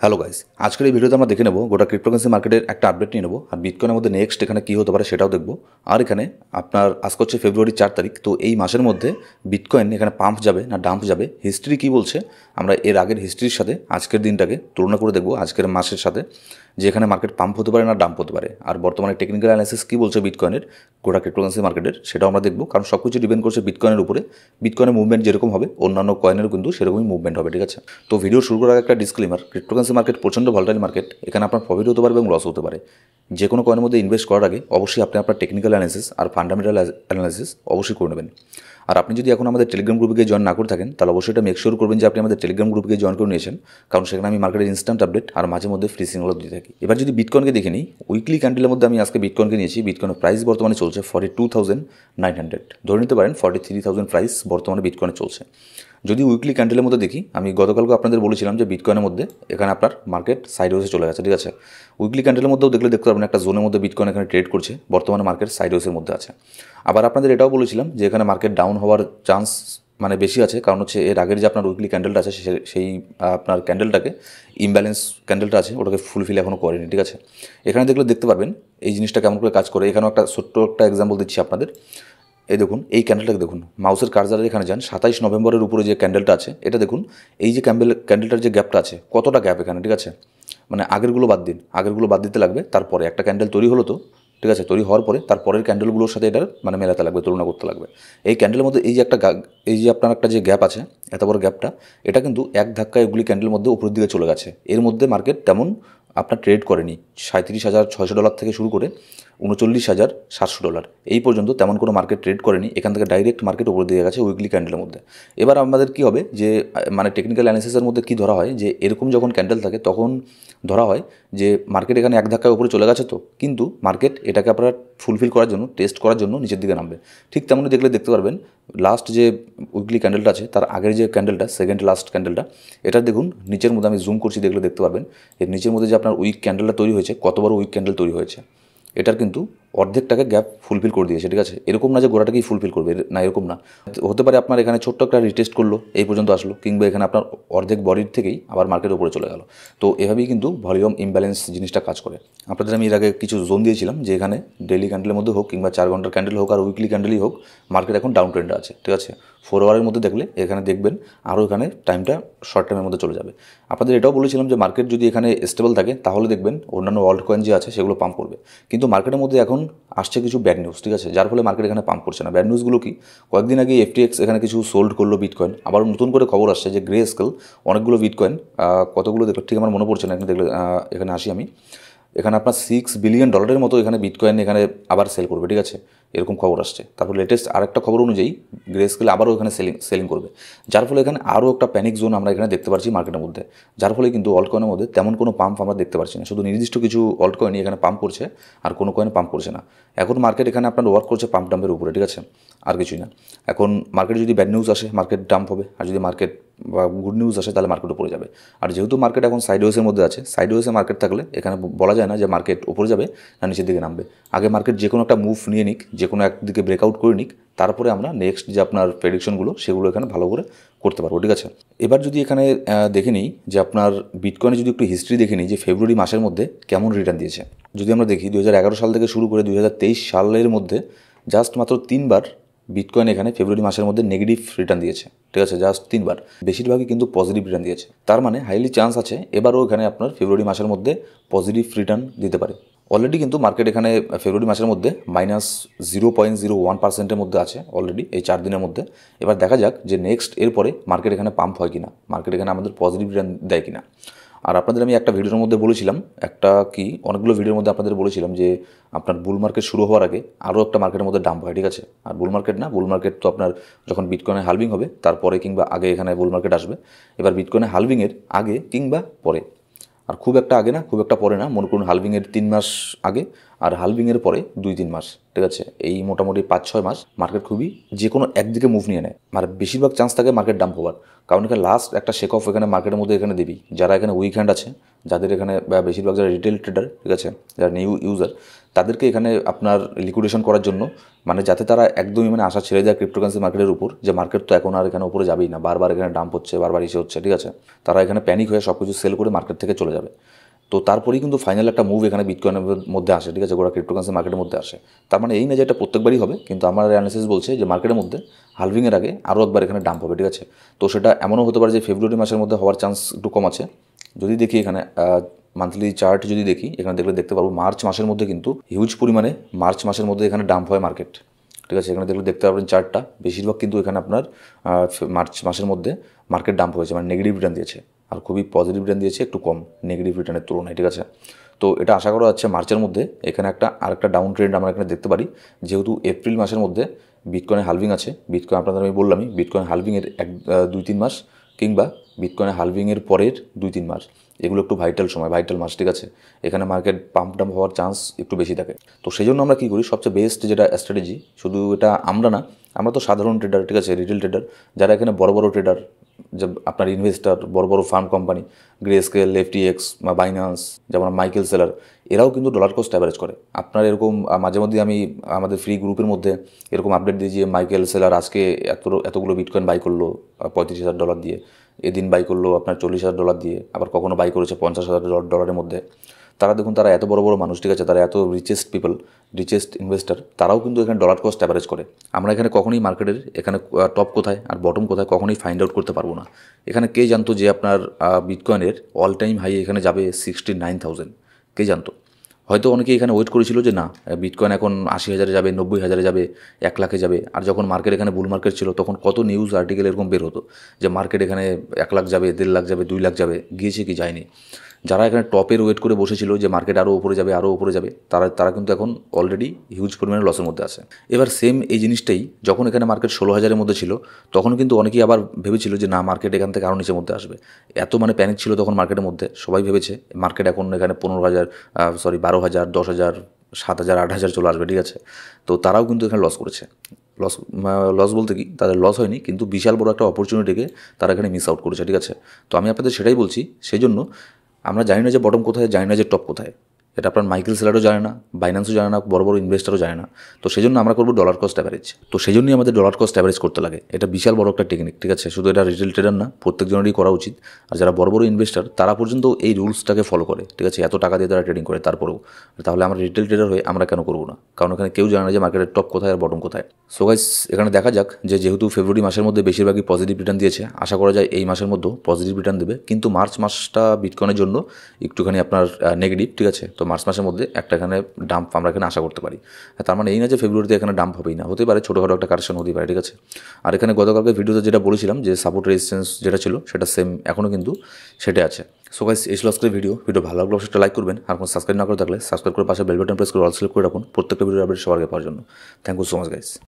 Hello guys, আজকের এই ভিডিওতে আমরা দেখে নেব গোটা ক্রিপ্টোকারেন্সি মার্কেটের একটা আপডেট নিয়ে নেব আর বিটকয়েনের মধ্যে নেক্সট এখানে কী হতে পারে সেটাও দেখব। আর এখানে আপনার আজকে হচ্ছে ফেব্রুয়ারি 4 তারিখ, তো এই মাসের মধ্যে বিটকয়েন এখানে পাম্প যাবে না ডাম্প যাবে, হিস্ট্রি কী বলছে আমরা এর আগের হিস্ট্রির সাথে আজকের দিনটাকে তুলনা করে দেখব আজকের মাসের সাথে, যে এখানে মার্কেট পাম্প হতে পারে না ডাম্প হতে পারে। আর বর্তমানে টেকনিক্যাল অ্যানালাইসিস কী বলছে বিটকয়েনের গোটা ক্রিপ্টোকারেন্সি মার্কেটের সেটাও আমরা দেখব, কারণ সব কিছু ডিপেন্ড করছে বিটকয়েনের উপরে। বিটকয়েনের মুভমেন্ট যেরকম হবে অন্যান্য কয়েনেরও কিন্তু সেরকমই মুভমেন্ট হবে, ঠিক আছে। তো ভিডিও শুরু করার আগে একটা ডিসক্লেমার, ক্রিপ্টোকারেন্সি মার্কেট প্রচণ্ড ভলটাইল মার্কেট, এখানে আপনার প্রফিট হতে পারে এবং লস হতে পারে। যে কোনো কয়েনের মধ্যে ইনভেস্ট করার আগে অবশ্যই আপনি আপনার টেকনিক্যাল অ্যানালাইসিস আর ফান্ডামেন্টাল অ্যানালাইসিস অবশ্যই করে নেবেন। আর আপনি যদি এখন আমাদের টেলিগ্রাম গ্রুপে জয়েন না করে থাকেন তাহলে অবশ্যই এটা মেক শিওর করবেন যে আপনি আমাদের টেলিগ্রাম গ্রুপে জয়েন করে নিয়েছেন, কারণ সেখানে আমি মার্কেটের ইনস্ট্যান্ট আপডেট আর মাঝে মধ্যে ফ্রি সিগন্যালও দিয়ে থাকি। এবার যদি বিটকয়েনকে দেখে নিই, উইকলি ক্যান্ডেলের মধ্যে আমি আজকে বিটকয়েনকে নিয়েছি। বিটকয়েনের প্রাইস বর্তমানে চলছে 42,900, ধরে নিতে পারেন 43,000 প্রাইস বর্তমানে বিটকয়েনে চলছে। যদি উইকলি ক্যান্ডেলের মধ্যে দেখি, আমি গতকালকে আপনাদের বলেছিলাম যে বিটকয়েনের মধ্যে এখানে আপনার মার্কেট সাইডওয়েজে চলে গেছে, ঠিক আছে। উইকলি ক্যান্ডেলের মধ্যেও দেখলে দেখতে পাবেন একটা জোনের মধ্যে বিটকয়েন এখানে ট্রেড করছে, বর্তমানে মার্কেট সাইডওয়েজের মধ্যে আছে। আবার আপনাদের এটাও বলেছিলাম যে এখানে মার্কেট ডাউন হওয়ার চান্স মানে বেশি আছে, কারণ হচ্ছে এর আগের যে আপনার উইকলি ক্যান্ডেলটা আছে সেই আপনার ক্যান্ডেলটাকে ইমব্যালেন্স ক্যান্ডেলটা আছে ওটাকে ফুলফিল এখনও করেনি, ঠিক আছে। এখানে দেখলে দেখতে পারবেন এই জিনিসটা কেমন করে কাজ করে। এখানেও একটা ছোট্ট একটা এক্সাম্পল দিচ্ছি আপনাদের। এই দেখুন, এই ক্যান্ডেলটাকে দেখুন, মাউসের কার্সারের এখানে যান, 27 নভেম্বরের উপরে যে ক্যান্ডেলটা আছে এটা দেখুন। এই যে ক্যান্ডেলটার যে গ্যাপটা আছে, কতটা গ্যাপ এখানে, ঠিক আছে। মানে আগেরগুলো বাদ দিতে লাগবে, তারপরে একটা ক্যান্ডেল তৈরি হলো তো, ঠিক আছে, তৈরি হওয়ার পরে তারপরের ক্যান্ডেলগুলোর সাথে এটার মানে মেলাতে লাগবে, তুলনা করতে লাগবে। এই ক্যান্ডেলের মধ্যে এই যে আপনার একটা যে গ্যাপ আছে, এত বড় গ্যাপটা, এটা কিন্তু এক ধাক্কায় এগুলি ক্যান্ডেলের মধ্যে উপরের দিকে চলে গেছে। এর মধ্যে মার্কেট তেমন আপনার ট্রেড করেনি। $37,600 থেকে শুরু করে $39,700 এই পর্যন্ত তেমন কোনো মার্কেট ট্রেড করেনি। এখান থেকে ডাইরেক্ট মার্কেট উপরে দিয়ে গেছে উইকলি ক্যান্ডেলের মধ্যে। এবার আমাদের কী হবে যে মানে টেকনিক্যাল অ্যানালিসিসের মধ্যে কী ধরা হয় যে এরকম যখন ক্যান্ডেল থাকে তখন ধরা হয় যে মার্কেট এখানে এক ধাক্কায় উপরে চলে গেছে, তো কিন্তু মার্কেট এটাকে আপনার ফুলফিল করার জন্য, টেস্ট করার জন্য নিচের দিকে নামবে। ঠিক তেমনই দেখলে দেখতে পারবেন লাস্ট যে উইকলি ক্যান্ডেলটা আছে তার আগের যে ক্যান্ডেলটা, সেকেন্ড লাস্ট ক্যান্ডেলটা, এটা দেখুন নিচের মধ্যে আমি জুম করছি, দেখলে দেখতে পারবেন এর নিচের মধ্যে যে আপনার উইক ক্যান্ডেলটা তৈরি হয়েছে, কত বড় উইক ক্যান্ডেল তৈরি হয়েছে। এটার কিন্তু অর্ধেকটাকে গ্যাপ ফুলফিল করে দিয়েছে, ঠিক আছে। এরকম না যে গোড়াটাকেই ফুলফিল করবে, না, এরকম না। হতে পারে আপনার এখানে ছোট্ট একটা রিটেস্ট করলো, এই পর্যন্ত আসলো, কিংবা এখানে আপনার অর্ধেক বডির থেকেই আবার মার্কেট উপরে চলে গেল। তো এভাবেই কিন্তু ভলিউম ইমব্যালেন্স জিনিসটা কাজ করে। আপনাদের আমি এর আগে কিছু জোন দিয়েছিলাম যে এখানে ডেইলি ক্যান্ডেলের মধ্যে হোক কিংবা 4 ঘন্টার ক্যান্ডেল হোক আর উইকলি ক্যান্ডেলই হোক, মার্কেট এখন ডাউন ট্রেন্ডে আছে, ঠিক আছে। 4 আওয়ারের মধ্যে দেখলে এখানে দেখবেন আরও এখানে টাইমটা শর্ট টাইমের মধ্যে চলে যাবে। আপনাদের এটাও বলেছিলাম যে মার্কেট যদি এখানে স্টেবল থাকে তাহলে দেখবেন অন্যান্য ওয়ার্ল্ড কয়েন যে আছে সেগুলো পাম্প করবে। কিন্তু মার্কেটের মধ্যে এখন আসছে কিছু ব্যাড নিউজ, ঠিক আছে, যার ফলে মার্কেট এখানে পাম্প করছে না। ব্যাড নিউজগুলো কি, কয়েকদিন আগে FTX এখানে কিছু সোল্ড করলো বিটকয়েন, আবার নতুন করে খবর আসছে যে গ্রে স্কেল অনেকগুলো বিটকয়েন, কতগুলো দেখলো ঠিক আমার মনে পড়ছে না, এখানে দেখলে এখানে আসি আমি, এখানে আপনার $6 বিলিয়ন মতো এখানে বিটকয়েন এখানে আবার সেল করবে, ঠিক আছে, এরকম খবর আসছে। তারপর লেটেস্ট আরেকটা খবর অনুযায়ী গ্রে স্কেল আবারও এখানে সেলিং করবে, যার ফলে এখানে আরও একটা প্যানিক জোন আমরা এখানে দেখতে পাচ্ছি মার্কেটের মধ্যে। যার ফলে কিন্তু অল্ট কয়েনের মধ্যে তেমন কোনো পাম্প আমরা দেখতে পাচ্ছি না, শুধু নির্দিষ্ট কিছু অল্ট কয়েনই এখানে পাম্প করছে আর কোনো কয়েন পাম্প করছে না। এখন মার্কেট এখানে আপনার ওয়ার্ক করছে পাম্প ডাম্পের উপরে, ঠিক আছে, আর কিছুই না। এখন মার্কেটে যদি ব্যাড নিউজ আসে মার্কেট ডাম্প হবে, আর যদি মার্কেট বা গুড নিউজ আসে তাহলে মার্কেট উপরে যাবে। আর যেহেতু মার্কেট এখন সাইডওয়েজের মধ্যে আছে, সাইডওয়েজে মার্কেট থাকলে এখানে বলা যায় না যে মার্কেট উপরে যাবে না নিচের দিকে নামবে। আগে মার্কেট যে কোনো একটা মুভ নিয়ে নিক, যে কোনো একদিকে ব্রেকআউট করে নিক, তারপরে আমরা নেক্সট যে আপনার প্রেডিকশনগুলো সেগুলো এখানে ভালো করে করতে পারবো, ঠিক আছে। এবার যদি এখানে দেখে নিই যে আপনার বিটকয়েনে যদি একটু হিস্ট্রি দেখে নিই যে ফেব্রুয়ারি মাসের মধ্যে কেমন রিটার্ন দিয়েছে। যদি আমরা দেখি 2011 সাল থেকে শুরু করে 2023 সালের মধ্যে জাস্ট মাত্র 3বার বিটকয়েন এখানে ফেব্রুয়ারি মাসের মধ্যে নেগেটিভ রিটার্ন দিয়েছে, ঠিক আছে, জাস্ট 3বার। বেশিরভাগই কিন্তু পজিটিভ রিটার্ন দিয়েছে, তার মানে হাইলি চান্স আছে এবারও এখানে আপনার ফেব্রুয়ারি মাসের মধ্যে পজিটিভ রিটার্ন দিতে পারে। অলরেডি কিন্তু মার্কেট এখানে ফেব্রুয়ারি মাসের মধ্যে -0.01%-এর মধ্যে আছে অলরেডি এই 4 দিনের মধ্যে। এবার দেখা যাক যে নেক্সট এরপরে মার্কেট এখানে পাম্প হয় কিনা, মার্কেট এখানে আমাদের পজিটিভ রিটার্ন দেয় কিনা। আর আপনাদের আমি একটা ভিডিওর মধ্যে বলেছিলাম, অনেকগুলো ভিডিওর মধ্যে আপনাদের বলেছিলাম যে আপনার বুল মার্কেট শুরু হওয়ার আগে আরও একটা মার্কেটের মধ্যে ডাম্প হয়, ঠিক আছে। আর বুল মার্কেট তো আপনার যখন বিটকয়েনের হালভিং হবে তারপরে কিংবা আগে এখানে বুল মার্কেট আসবে। এবার বিটকয়েনের হালভিংয়ের আগে কিংবা পরে, আর খুব একটা আগে না খুব একটা পরে না, মনে করুন হালভিংয়ের 3 মাস আগে আর হালভিংয়ের পরে 2-3 মাস, ঠিক আছে, এই মোটামুটি 5-6 মাস মার্কেট খুবই যে কোনো একদিকে মুভ নিয়ে নেয়, আর বেশিরভাগ চান্স থাকে মার্কেট ডাম্প হওয়ার। কারণ এখানে লাস্ট একটা শেক অফ এখানে মার্কেটের মধ্যে এখানে দিবি, যারা এখানে উইকেন্ড আছে, যাদের এখানে বেশিরভাগ যারা রিটেল ট্রেডার, ঠিক আছে, যারা নিউ ইউজার, তাদেরকে এখানে আপনার লিকুইডেশন করার জন্য, মানে যাতে তারা একদমই মানে আশা ছেড়ে দেয় ক্রিপ্টোকারেন্সি মার্কেটের উপর, যে মার্কেট তো এখন আর এখানে উপরে যাবেই না, বারবার এখানে ডাম্প হচ্ছে, বারবার ইসে হচ্ছে, ঠিক আছে, তারা এখানে প্যানিক হয়ে সব কিছু সেল করে মার্কেট থেকে চলে যাবে। তো তারপরেই কিন্তু ফাইনাল একটা মুভ এখানে বিটকয়েনের মধ্যে আসে, ঠিক আছে, গোটা ক্রিপ্টোকারেন্সি মার্কেটের মধ্যে আসে। তার মানে এই না যে এটা প্রত্যেকবারই হবে, কিন্তু আমার অ্যানালিসিস বলছে যে মার্কেটের মধ্যে হালভিংয়ের আগে আরও একবার এখানে ডাম্প হবে, ঠিক আছে। তো সেটা এমনও হতে পারে যে ফেব্রুয়ারি মাসের মধ্যে হওয়ার চান্স একটু কম আছে। যদি দেখি এখানে মান্থলি চার্ট যদি দেখি, এখানে দেখতে পারবো মার্চ মাসের মধ্যে কিন্তু হিউজ পরিমাণে মার্চ মাসের মধ্যে এখানে ডাম্প হয় মার্কেট, ঠিক আছে। এখানে দেখতে পাবেন চার্টটা, বেশিরভাগ কিন্তু এখানে আপনার মার্চ মাসের মধ্যে মার্কেট ডাম্প হয়েছে, মানে নেগেটিভ রিটার্ন দিয়েছে, আর খুবই পজিটিভ রিটার্ন দিয়েছে একটু কম নেগেটিভ রিটার্নের তুলনায়, ঠিক আছে। তো এটা আশা করা যাচ্ছে মার্চের মধ্যে এখানে আরেকটা ডাউন ট্রেন্ড আমরা এখানে দেখতে পারি, যেহেতু এপ্রিল মাসের মধ্যে বিটকয়েনে হালভিং আছে। বিটকয়েন আপনাদের আমি বললামই, বিটকয়েন হালভিংয়ের 2-3 মাস, কিংবা বিটকয়েনে হালভিংয়ের পরের 2-3 মাস, এগুলো একটু ভাইটাল সময়, ভাইটাল মাস, ঠিক আছে। এখানে মার্কেট পাম্প ডাম্প হওয়ার চান্স একটু বেশি থাকে। তো সেই জন্য আমরা কী করি, সবচেয়ে বেস্ট যেটা স্ট্র্যাটেজি, শুধু এটা আমরা না, আমরা তো সাধারণ ট্রেডার, ঠিক আছে, রিটেল ট্রেডার, যারা এখানে বড় বড় ট্রেডার, যে আপনার ইনভেস্টার, বড় বড় ফার্ম কোম্পানি, গ্রেস্কেল, এফটিএক্স বা বাইনান্স, যেমন মাইকেল সেলার, এরাও কিন্তু ডলার কস্ট অ্যাভারেজ করে। আপনার এরকম মাঝে মধ্যে আমি আমাদের ফ্রি গ্রুপের মধ্যে এরকম আপডেট দিই যে মাইকেল সেলার আজকে এতগুলো বিটকয়েন বাই করলো $35,000 দিয়ে, এদিন বাই করলো আপনার $40,000 দিয়ে, আবার কখনো বাই করেছে $50,000 মধ্যে। তারা দেখুন, তারা এত বড় বড় মানুষ, ঠিক আছে, তারা এত রিচেস্ট পিপল, রিচেস্ট ইনভেস্টার, তারাও কিন্তু এখানে ডলার কস্ট অ্যাভারেজ করে। আমরা এখানে কখনোই মার্কেটের এখানে টপ কোথায় আর বটম কোথায় কখনোই ফাইন্ড আউট করতে পারবো না। এখানে কে জানতো যে আপনার বিটকয়েনের অল টাইম হাই এখানে যাবে 69,000? কে জানতো? হয়তো অনেকে এখানে ওয়েট করেছিল যে না, বিটকয়েন এখন 80,000 যাবে, 90,000 যাবে, 1 লাখে যাবে। আর যখন মার্কেট এখানে বুল মার্কেট ছিল, তখন কত নিউজ আর্টিকেল এরকম বের হতো যে মার্কেট এখানে 1 লাখ যাবে, 1.5 লাখ যাবে, 2 লাখ যাবে, গিয়েছে কি যায়নি। যারা এখানে টপের ওয়েট করে বসেছিল যে মার্কেট আরও উপরে যাবে, আরও উপরে যাবে, তারা কিন্তু এখন অলরেডি হিউজ পরিমাণে লসের মধ্যে আছে। এবার সেম এই জিনিসটাই যখন এখানে মার্কেট 16,000-এর মধ্যে ছিল, তখন কিন্তু অনেকেই আবার ভেবেছিল যে না, মার্কেট এখান থেকে আরও নিচের মধ্যে আসবে। এত মানে প্যানিক ছিল তখন মার্কেটের মধ্যে, সবাই ভেবেছে মার্কেট এখন এখানে 12,000, 10,000, 7,000, 8,000 চলে আসবে, ঠিক আছে। তো তারাও কিন্তু এখানে লস করেছে। লস বলতে কি, তাদের লস হয়নি, কিন্তু বিশাল বড় একটা অপরচুনিটিকে তারা এখানে মিস আউট করেছে, ঠিক আছে। তো আমি আপনাদের সেটাই বলছি, সেই জন্য আমরা জানি না যে বটম কোথায়, জানি না যে টপ কোথায়। এটা আপনার মাইকেল সেলারও জানে না, বাইন্যান্সও জানে না, বড় বড় ইনভেস্টারও জানে না। তো সেই জন্য আমরা করবো ডলার কস্ট অ্যাভারেজ। তো সেই জন্যই আমাদের ডলার কস্ট অ্যাভারেজ করতে লাগে। এটা বিশাল বড় একটা টেকনিক, ঠিক আছে। শুধু এটা রিটেল ট্রেডার না, প্রত্যেকজনেরই করা উচিত। আর যারা বড় বড় ইনভেস্টার, তারা পর্যন্ত এই রুলসটাকে ফলো করে, ঠিক আছে, এত টাকা দিয়ে তারা ট্রেডিং করে। তারপরেও তাহলে আমরা রিটেল ট্রেডার হয়ে আমরা কেন করবো না? কারণ এখানে কেউ জানে না যে মার্কেটের টপ কোথায় আর বটম কোথায়। সো গাইস, এখানে দেখা যাক যে যেহেতু ফেব্রুয়ারি মাসের মধ্যে বেশিরভাগই পজিটিভ রিটার্ন দিয়েছে, আশা করা যায় এই মাসের মধ্যেও পজিটিভ রিটার্ন দেবে। কিন্তু মার্চ মাসটা বিটকয়েনের জন্য একটুখানি আপনার নেগেটিভ, ঠিক আছে। তো মার্চ মাসের মধ্যে একটা এখানে ডাম্প আমরা এখানে আশা করতে পারি। তার মানে এই না যে ফেব্রুয়ারিতে এখানে ডাম্প হবেই না, হতে পারে ছোটোখাটো একটা কারেকশন হতেই পারে, ঠিক আছে। আর এখানে গতকালকে ভিডিওতে যেটা বলেছিলাম যে সাপোর্ট রেজিস্ট্যান্স যেটা ছিল, সেটা সেম এখনও কিন্তু সেটা আছে। সো গাইস, এই ছিল আজকের ভিডিও ভালো লাগলে অবশ্যই লাইক করবেন, আর কোনো সাবস্ক্রাইব না করে থাকলে সাবস্ক্রাইব করে পাশে বেল বাটন প্রেস করে অল সিলেক্ট করে রাখুন প্রত্যেকটা ভিডিও আপডেট সবার আগে পাওয়ার জন্য। Thank you so much guys.